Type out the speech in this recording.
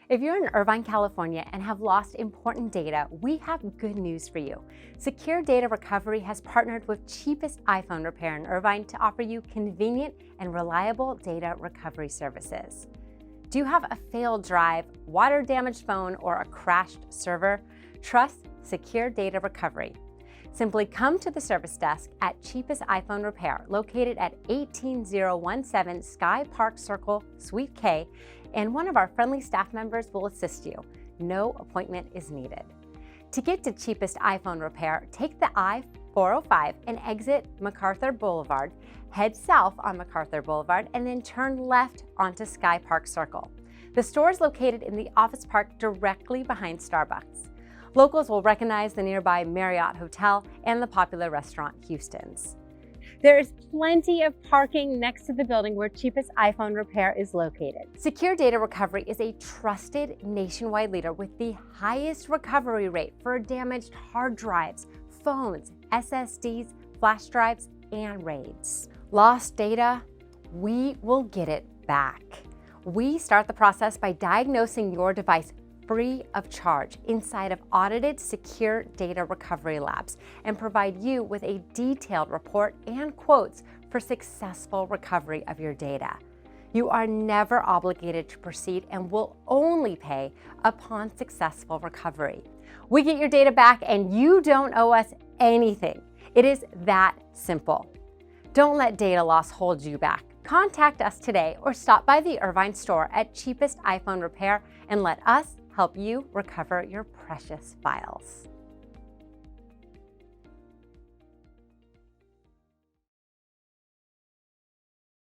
If you're in Irvine, California and have lost important data, we have good news for you. Secure Data Recovery has partnered with Cheapest iPhone Repair in Irvine to offer you convenient and reliable data recovery services. Do you have a failed drive, water-damaged phone, or a crashed server? Trust Secure Data Recovery. Simply come to the service desk at Cheapest iPhone Repair, located at 18017 Sky Park Circle, Suite K, and one of our friendly staff members will assist you. No appointment is needed. To get to Cheapest iPhone Repair, take the I-405 and exit MacArthur Blvd, head south on MacArthur Blvd, and then turn left onto Sky Park Circle. The store is located in the office park directly behind Starbucks. Locals will recognize the nearby Marriott Hotel and the popular restaurant Houston's. There is plenty of parking next to the building where Cheapest iPhone Repair is located. Secure Data Recovery is a trusted nationwide leader with the highest recovery rate for damaged hard drives, phones, SSDs, flash drives, and RAIDs. Lost data? We will get it back. We start the process by diagnosing your device free of charge inside of audited secure data recovery labs and provide you with a detailed report and quotes for successful recovery of your data. You are never obligated to proceed and will only pay upon successful recovery. We get your data back and you don't owe us anything. It is that simple. Don't let data loss hold you back. Contact us today or stop by the Irvine store at Cheapest iPhone Repair and let us help you recover your precious files.